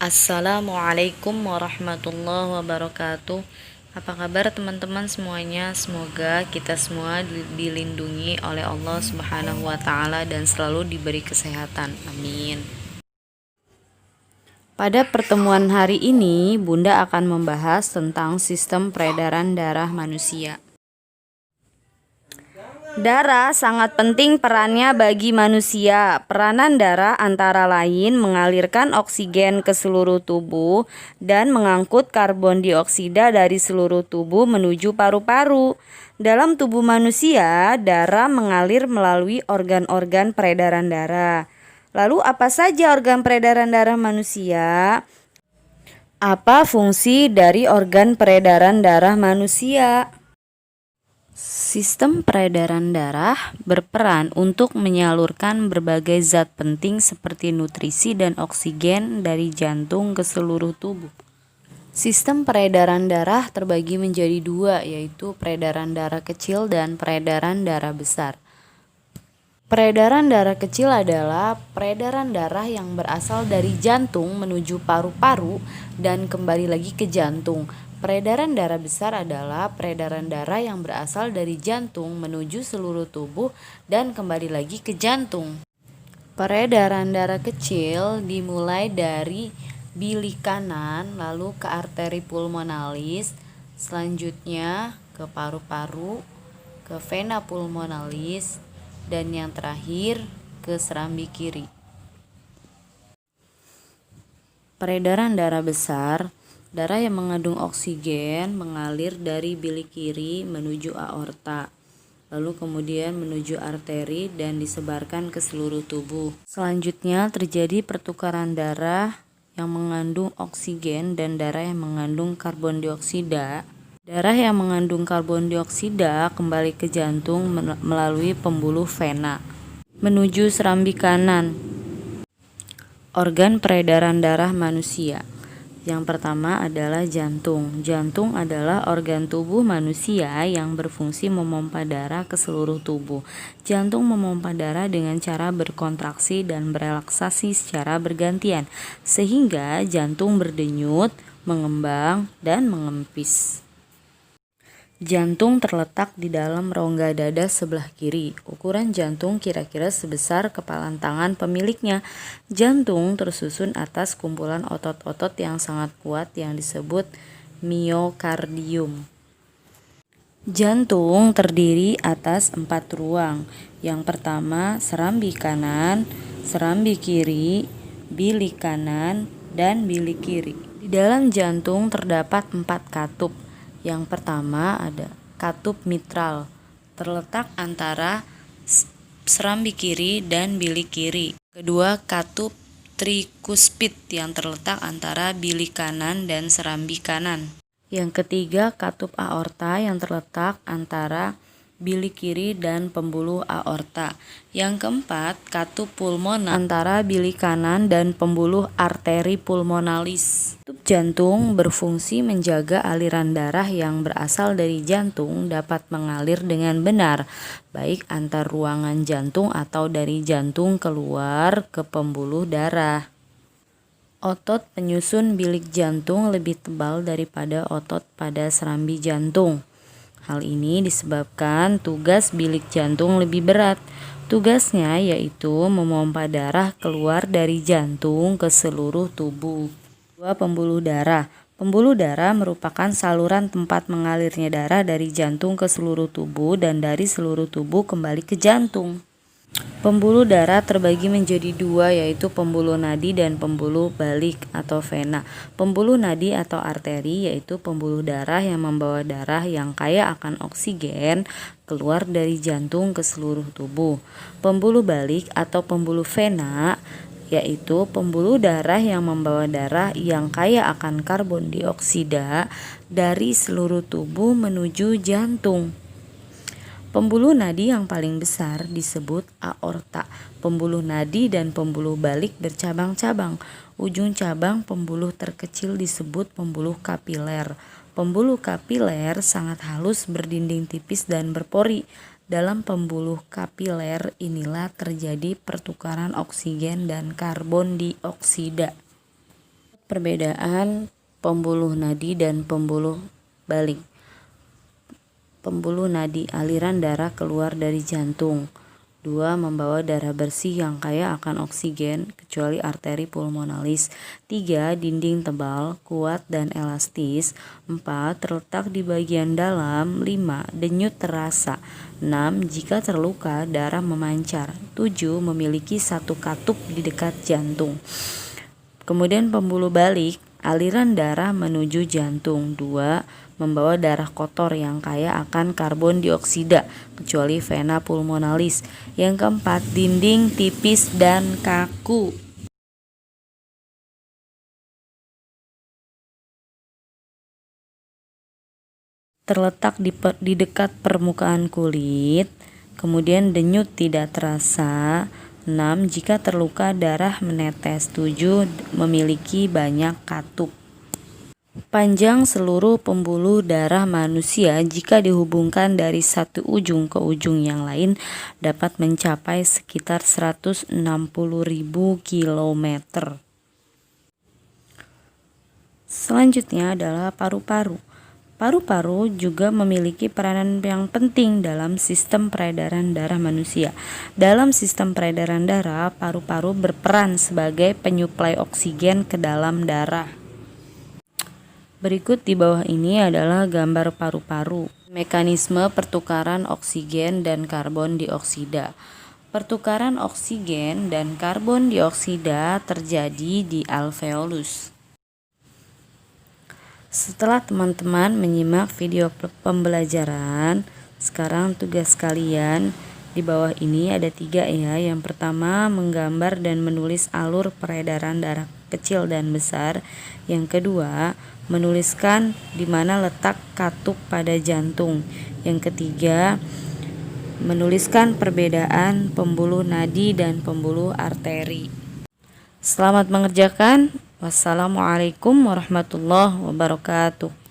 Assalamualaikum warahmatullahi wabarakatuh. Apa kabar teman-teman semuanya? Semoga kita semua dilindungi oleh Allah Subhanahu wa taala dan selalu diberi kesehatan. Amin. Pada pertemuan hari ini, Bunda akan membahas tentang sistem peredaran darah manusia. Darah sangat penting perannya bagi manusia. Peranan darah antara lain mengalirkan oksigen ke seluruh tubuh dan mengangkut karbon dioksida dari seluruh tubuh menuju paru-paru. Dalam tubuh manusia, darah mengalir melalui organ-organ peredaran darah. Lalu apa saja organ peredaran darah manusia? Apa fungsi dari organ peredaran darah manusia? Sistem peredaran darah berperan untuk menyalurkan berbagai zat penting seperti nutrisi dan oksigen dari jantung ke seluruh tubuh. Sistem peredaran darah terbagi menjadi dua, yaitu peredaran darah kecil dan peredaran darah besar. Peredaran darah kecil adalah peredaran darah yang berasal dari jantung menuju paru-paru dan kembali lagi ke jantung. Peredaran darah besar adalah peredaran darah yang berasal dari jantung menuju seluruh tubuh dan kembali lagi ke jantung. Peredaran darah kecil dimulai dari bilik kanan lalu ke arteri pulmonalis, selanjutnya ke paru-paru, ke vena pulmonalis, dan yang terakhir ke serambi kiri. Peredaran darah besar, darah yang mengandung oksigen mengalir dari bilik kiri menuju aorta, lalu kemudian menuju arteri dan disebarkan ke seluruh tubuh. Selanjutnya terjadi pertukaran darah yang mengandung oksigen dan darah yang mengandung karbon dioksida. Darah yang mengandung karbon dioksida kembali ke jantung melalui pembuluh vena menuju serambi kanan. Organ peredaran darah manusia. Yang pertama adalah jantung. Jantung adalah organ tubuh manusia yang berfungsi memompa darah ke seluruh tubuh. Jantung memompa darah dengan cara berkontraksi dan berelaksasi secara bergantian, sehingga jantung berdenyut, mengembang, dan mengempis. Jantung terletak di dalam rongga dada sebelah kiri. Ukuran jantung kira-kira sebesar kepalan tangan pemiliknya. Jantung tersusun atas kumpulan otot-otot yang sangat kuat yang disebut miokardium. Jantung terdiri atas 4 ruang. Yang pertama serambi kanan, serambi kiri, bilik kanan, dan bilik kiri. Di dalam jantung terdapat 4 katup. Yang pertama ada katup mitral, terletak antara serambi kiri dan bilik kiri. Kedua, katup trikuspid yang terletak antara bilik kanan dan serambi kanan. Yang ketiga, katup aorta yang terletak antara bilik kiri dan pembuluh aorta. Yang keempat, katup pulmoner antara bilik kanan dan pembuluh arteri pulmonalis. Katup jantung berfungsi menjaga aliran darah yang berasal dari jantung dapat mengalir dengan benar, baik antar ruangan jantung atau dari jantung keluar ke pembuluh darah. Otot penyusun bilik jantung lebih tebal daripada otot pada serambi jantung. Hal ini disebabkan tugas bilik jantung lebih berat. Tugasnya yaitu memompa darah keluar dari jantung ke seluruh tubuh. Dua, pembuluh darah. Pembuluh darah merupakan saluran tempat mengalirnya darah dari jantung ke seluruh tubuh dan dari seluruh tubuh kembali ke jantung. Pembuluh darah terbagi menjadi dua, yaitu pembuluh nadi dan pembuluh balik atau vena. Pembuluh nadi atau arteri yaitu pembuluh darah yang membawa darah yang kaya akan oksigen keluar dari jantung ke seluruh tubuh. Pembuluh balik atau pembuluh vena yaitu pembuluh darah yang membawa darah yang kaya akan karbon dioksida dari seluruh tubuh menuju jantung. Pembuluh nadi yang paling besar disebut aorta. Pembuluh nadi dan pembuluh balik bercabang-cabang. Ujung cabang pembuluh terkecil disebut pembuluh kapiler. Pembuluh kapiler sangat halus, berdinding tipis dan berpori. Dalam pembuluh kapiler inilah terjadi pertukaran oksigen dan karbon dioksida. Perbedaan pembuluh nadi dan pembuluh balik. Pembuluh nadi, aliran darah keluar dari jantung. 2. Membawa darah bersih yang kaya akan oksigen, kecuali arteri pulmonalis. 3. Dinding tebal, kuat dan elastis. 4. Terletak di bagian dalam. 5. Denyut terasa. 6. Jika terluka, darah memancar. 7. Memiliki satu katup di dekat jantung. Kemudian pembuluh balik, aliran darah menuju jantung. 2. Membawa darah kotor yang kaya akan karbon dioksida, kecuali vena pulmonalis. Yang keempat, dinding tipis dan kaku. Terletak di dekat permukaan kulit. Kemudian denyut tidak terasa. 6. Jika terluka, darah menetes. 7. Memiliki banyak katup. Panjang seluruh pembuluh darah manusia jika dihubungkan dari satu ujung ke ujung yang lain dapat mencapai sekitar 160.000 km. Selanjutnya adalah paru-paru. Paru-paru juga memiliki peranan yang penting dalam sistem peredaran darah manusia. Dalam sistem peredaran darah, paru-paru berperan sebagai penyuplai oksigen ke dalam darah. Berikut di bawah ini adalah gambar paru-paru. Mekanisme pertukaran oksigen dan karbon dioksida. Pertukaran oksigen dan karbon dioksida terjadi di alveolus. Setelah teman-teman menyimak video pembelajaran, sekarang tugas kalian di bawah ini ada 3 ya. Yang pertama, menggambar dan menulis alur peredaran darah kecil dan besar. Yang kedua, menuliskan di mana letak katup pada jantung. Yang ketiga, menuliskan perbedaan pembuluh nadi dan pembuluh arteri. Selamat mengerjakan. Wassalamualaikum warahmatullahi wabarakatuh.